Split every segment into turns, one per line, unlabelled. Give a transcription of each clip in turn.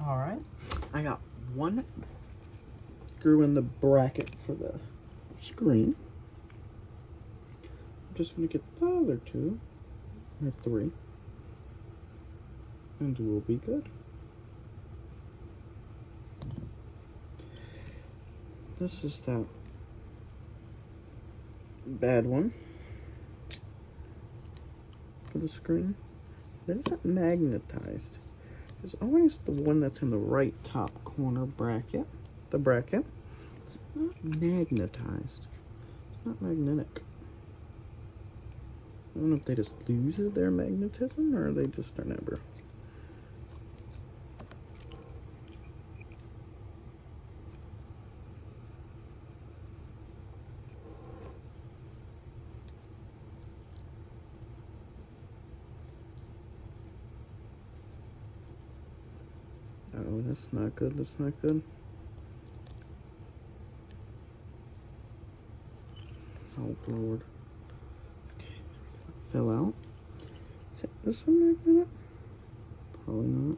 Alright, I got one screw in the bracket for the screen. I'm just going to get the other two, or three, and we'll be good. This is that bad one for the screen. That isn't magnetized. There's always the one that's in the right top corner bracket. The bracket. It's not magnetized. It's not magnetic. I don't know if they just lose their magnetism or they just are never. Oh, that's not good. That's not good. Oh, Lord. Okay, fell out. Is that this one magnetic? Probably not.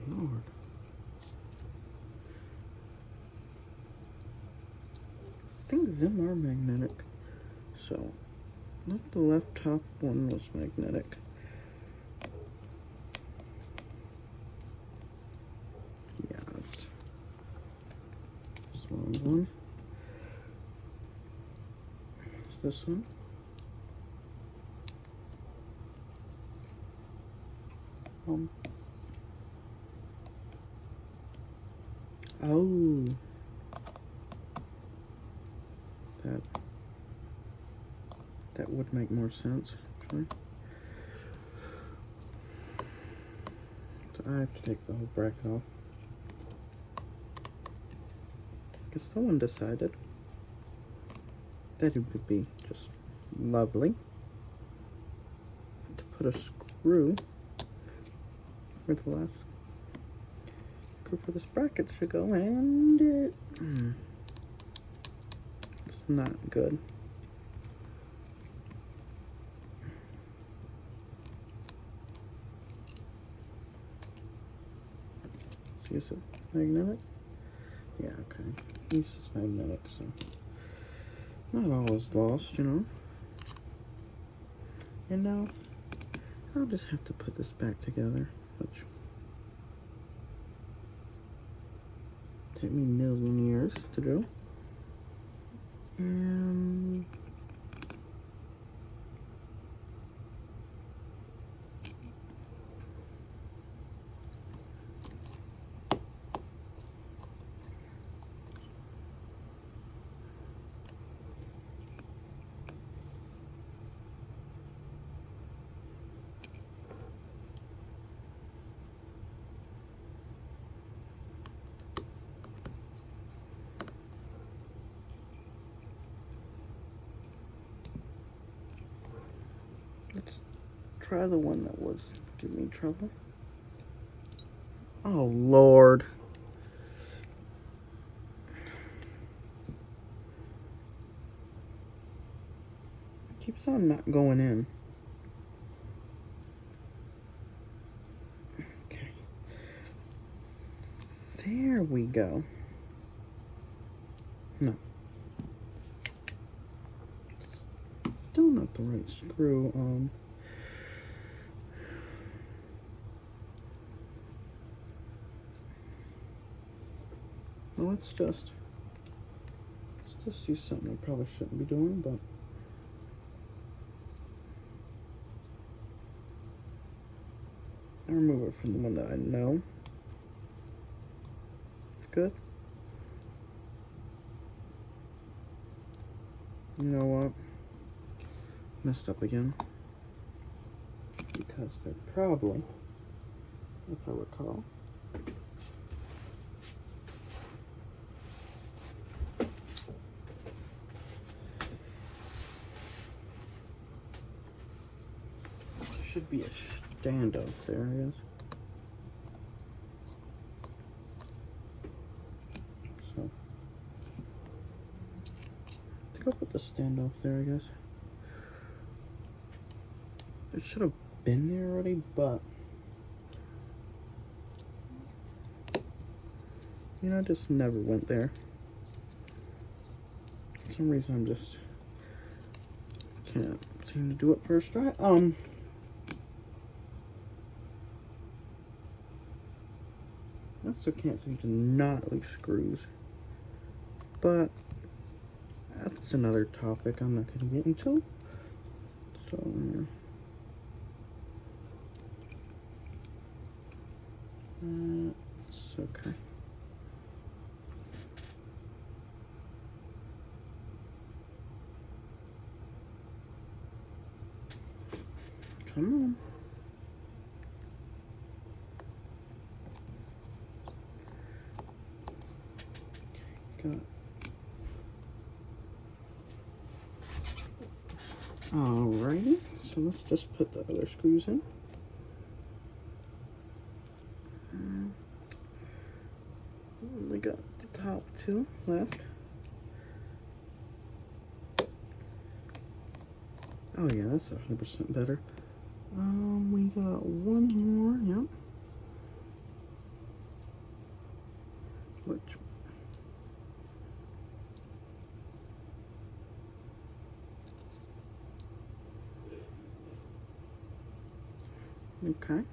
Oh, Lord. I think them are magnetic. So, not the left top one was magnetic. Yeah, that's the wrong one. It's this one. Oh, that would make more sense, actually. So I have to take the whole bracket off. Because someone decided that it would be just lovely to put a screw where the last screw for this bracket should go, and it's not good. Is it magnetic? Yeah, okay. This is magnetic, so not all is lost, you know. And now I'll just have to put this back together, which take me a million years to do. And let's try the one that was giving me trouble. Oh, Lord. It keeps on not going in. Okay. There we go. No. Still not the right screw on. Well, let's just do something I probably shouldn't be doing, but I'll remove it from the one that I know. Good. You know what? Messed up again. Because they're probably, if I recall, should be a stand up there, I guess. So, I think I'll put the stand up there, I guess. It should have been there already, but you know, I just never went there. For some reason, I'm just can't seem to do it first try. I still can't seem to not leave screws, but that's another topic I'm not going to get into. So, yeah. It's okay. Come on. Got. Alrighty. So let's just put the other screws in. We got the top two left. Oh yeah, that's 100% better. We got one more, yep. Which okay.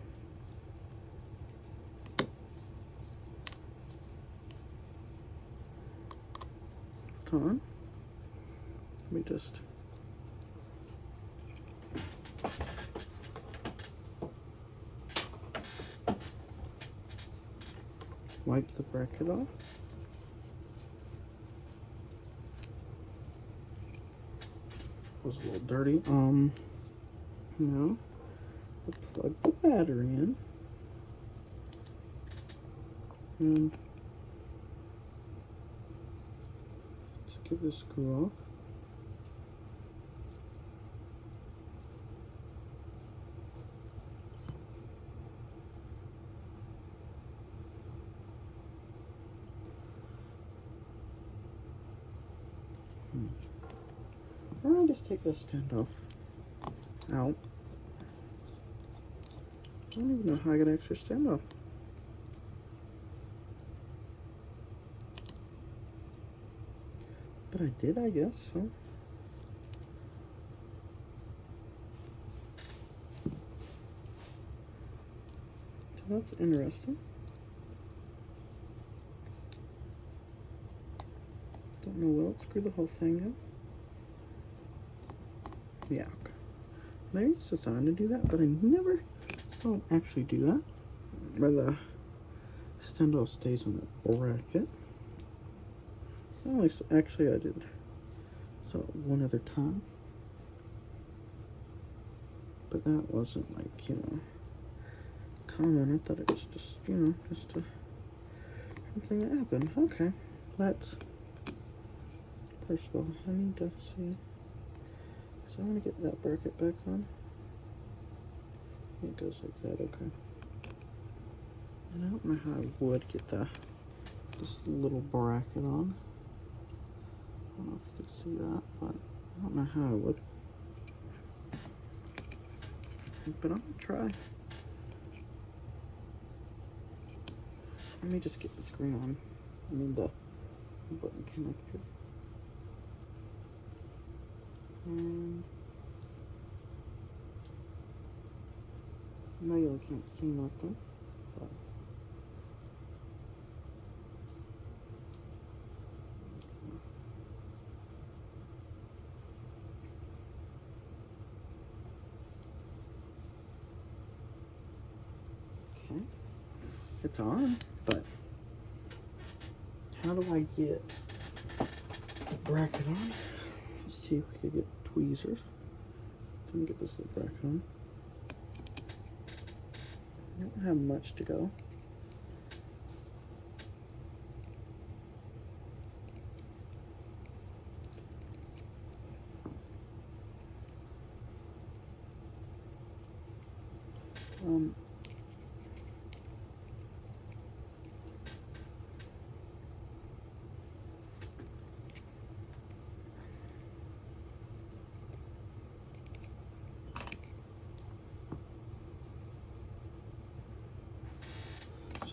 It's on. Let me just wipe the bracket off. Was a little dirty. Now plug the battery in, and let's get this screw off. Or I'll just take this stand off. Out. I don't even know how I got extra stand off. But I did, I guess, so. So that's interesting. Don't know, will it screw the whole thing in? Yeah, okay. Maybe it's designed to do that, but I never saw it actually do that. Where the stand off stays on the bracket. Well, actually I did. So one other time. But that wasn't like, you know, common. I thought it was just, you know, just a something that happened. Okay, let's, first of all, I need to see, so I want to get that bracket back on. It goes like that, okay. And I don't know how I would get this little bracket on. I don't know if you could see that, but I don't know how I would. But I'm gonna try. Let me just get the screen on. I mean the button connector. And I know you can't see nothing, but okay. It's on, but how do I get the bracket on? Let's see if we could get tweezers. Let me get this little bracket on. I don't have much to go.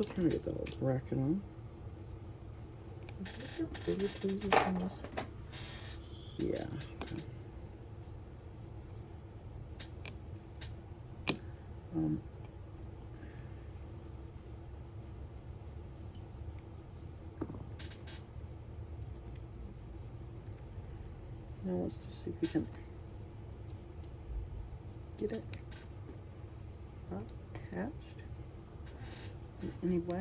still trying to get that little bracket on. Is there bigger tweezers on this? Yeah, okay. Now let's just see if we can get it attached in any way.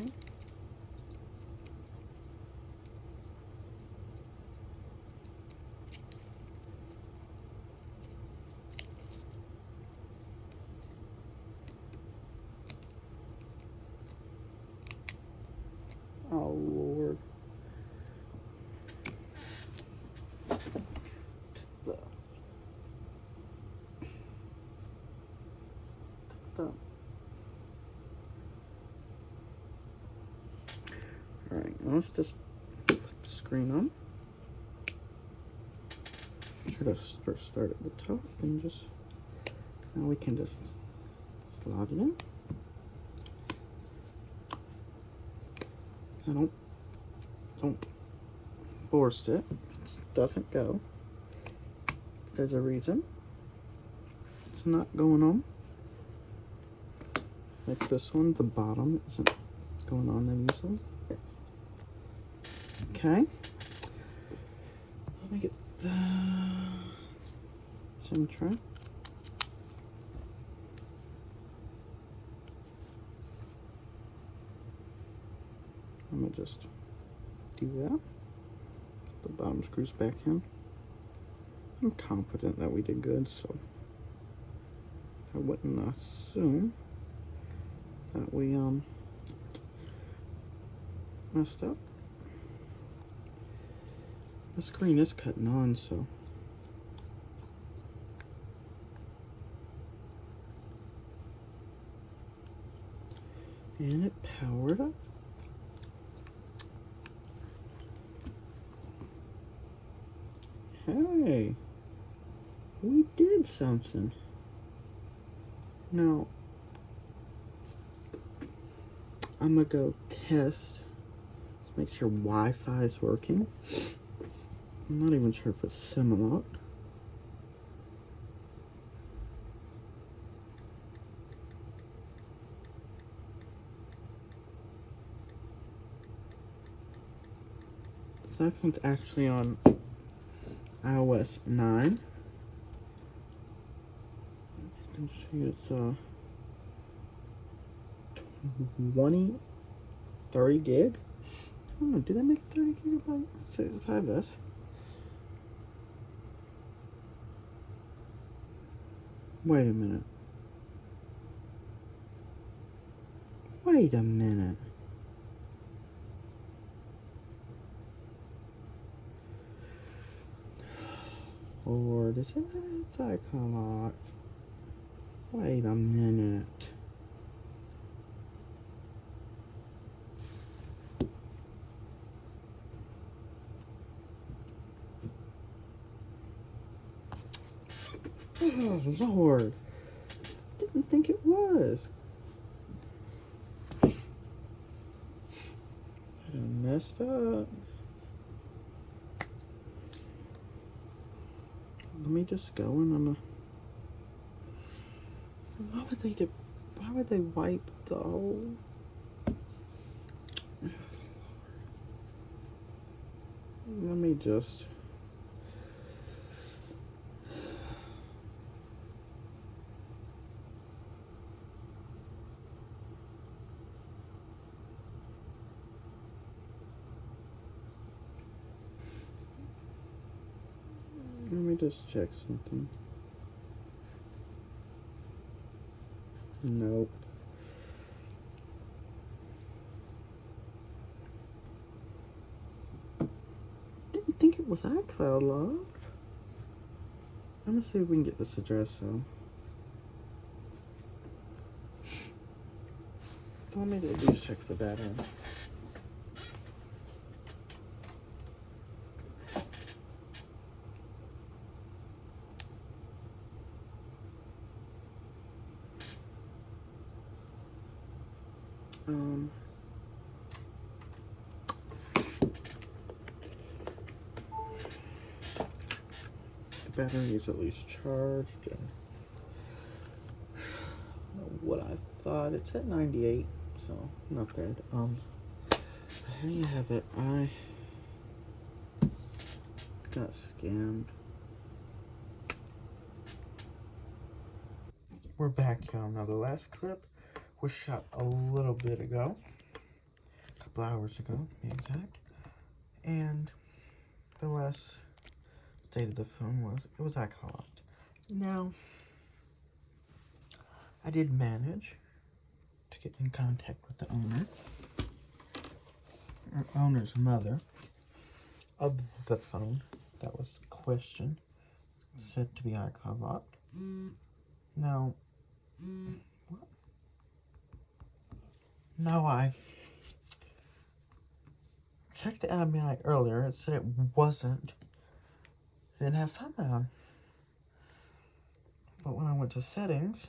Oh Lord. Alright, let's just put the screen on. Try to first start at the top and just, now we can just slot it in. Now don't force it. It doesn't go. There's a reason. It's not going on. Like this one, the bottom isn't going on then usually. Okay. Let me get the sim tray. Let me just do that. The bottom screws back in. I'm confident that we did good, so I wouldn't assume that we messed up. The screen is cutting on, so and it powered up. Hey, we did something. Now, I'm gonna go test. Let's make sure Wi-Fi is working. I'm not even sure if it's similar. This iPhone's actually on iOS 9. As you can see, it's 30 gig. I don't know, do they make 30 gigabyte? Let's see if I have this. Wait a minute. Wait a minute. Lord, is it its icon locked? Wait a minute. Oh, Lord. Didn't think it was. I done messed up. Let me just go and why would they wipe the whole... Let me just... Let me just check something. Nope. Didn't think it was iCloud locked. I'm gonna see if we can get this address though. Let me at least check the battery. battery is at least charged. And what I thought, it's at 98, so not bad. Here you have it. I got scammed. We're back now. The last clip was shot a little bit ago, a couple hours ago, to be exact. And the last state of the phone was iCloud locked. Now, I did manage to get in contact with the owner, or owner's mother of the phone. That was the question. Said to be iCloud locked. Now, I checked the API earlier. It said it wasn't. It didn't have Find My on. But when I went to settings,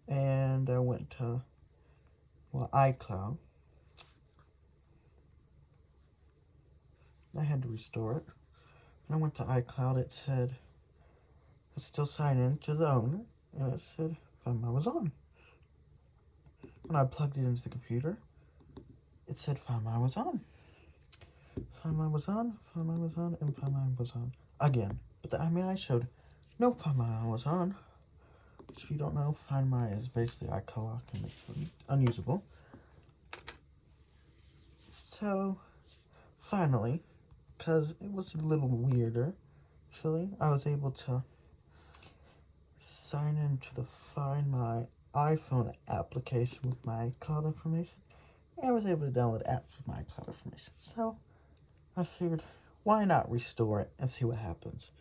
and I went to, iCloud, I had to restore it. When I went to iCloud, it said, it's still signed in to the owner, and it said Find My was on. When I plugged it into the computer, it said Find My was on. Find My was on, Find My was on, and Find My was on again. But the API showed no Find My was on. Which, if you don't know, Find My is basically iCloud lock and makes it unusable. So, finally, because it was a little weirder, actually, I was able to sign into the Find My iPhone application with my cloud information, and I was able to download apps with my cloud information. So, I figured, why not restore it and see what happens?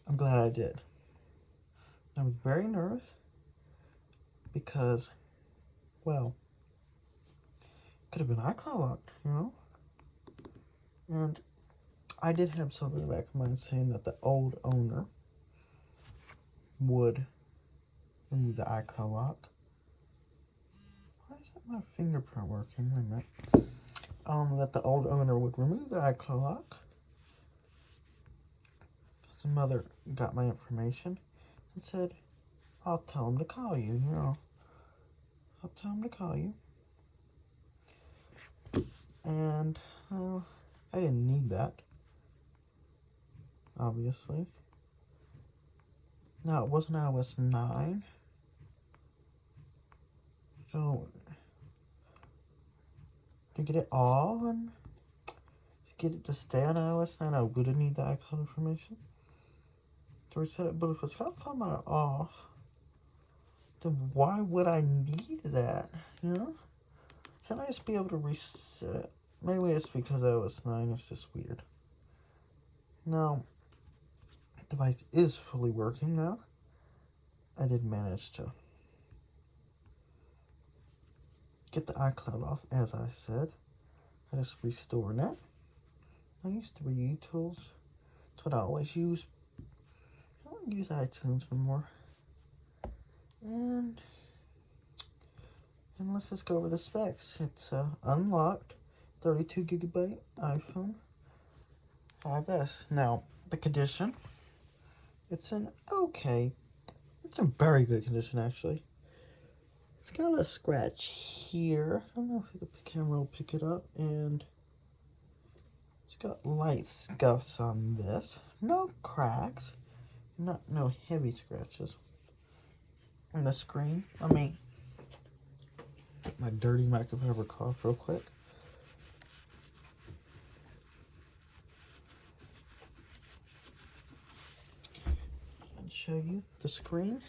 I'm glad I did. I was very nervous because, well, it could have been iCloud locked, And I did have something in the back of my mind saying that the old owner would remove the iCloud lock. Why isn't my fingerprint working? Wait a minute. That the old owner would remove the iCloud lock. The mother got my information and said, I'll tell him to call you, I'll tell him to call you. And, I didn't need that, obviously. Now, it wasn't iOS 9. So, to get it all and to get it to stay on iOS 9, I wouldn't need the iCloud information to reset it. But if it's got Find My off, then why would I need that, Can I just be able to reset it? Maybe it's because iOS 9 is just weird. Now, the device is fully working now. I did manage to get the iCloud off, as I said. I just restored it. I used to read tools. That's what I always use. I don't use iTunes anymore. And let's just go over the specs. It's unlocked 32 gigabyte iPhone 5S. Now, the condition. It's in very good condition, actually. It's got a scratch here. I don't know if the camera will pick it up. And it's got light scuffs on this. No cracks. No heavy scratches. And the screen. Let me get my dirty microfiber cloth real quick. And show you the screen.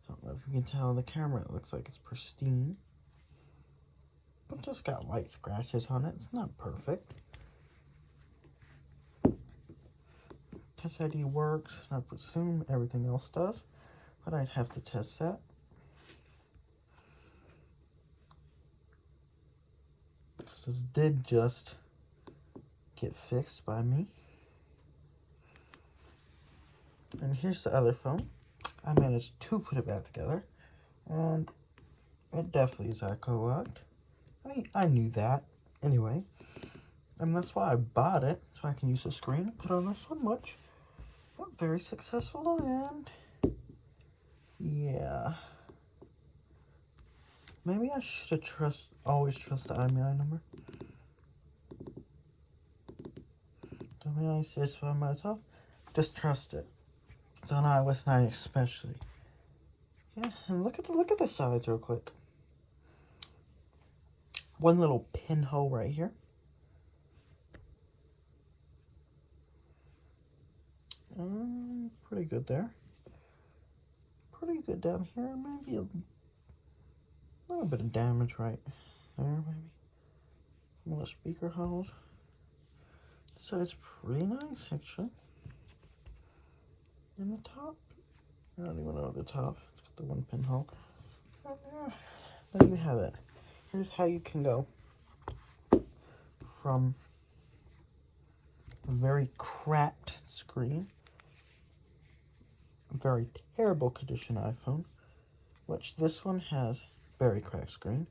I don't know if you can tell on the camera, it looks like it's pristine. But just got light scratches on it. It's not perfect. Touch ID works, and I presume everything else does. But I'd have to test that. Because this did just get fixed by me. And here's the other phone. I managed to put it back together. And it definitely is iCloud locked. I mean, I knew that anyway. And that's why I bought it. So I can use the screen and put on this one, which was very successful, and yeah. Maybe I should have always trust the IMEI number. Don't mean I say this by myself. Just trust it. It's on iOS 9 especially. Yeah, and look at the sides real quick. One little pinhole right here. Pretty good there. Pretty good down here. Maybe a little bit of damage right there, maybe. More speaker holes. So it's pretty nice, actually. And the top, I don't even know the top. It's got the one pinhole. Right there. There you have it. Here's how you can go from a very cracked screen, a very terrible condition iPhone, which this one has very cracked screen,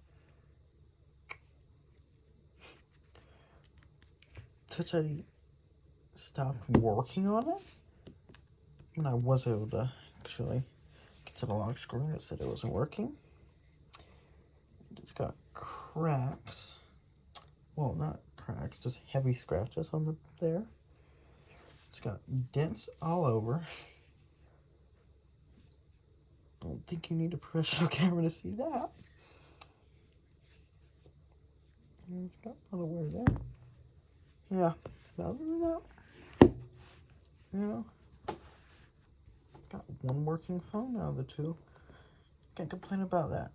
Touch ID stopped working on it, and I was able to actually get to the lock screen. It said it wasn't working. It's got cracks. Well, not cracks, just heavy scratches on the there. It's got dents all over. I don't think you need a professional camera to see that. And it's got a lot of wear there. Yeah, other than that, you know, got one working phone out of the two. Can't complain about that.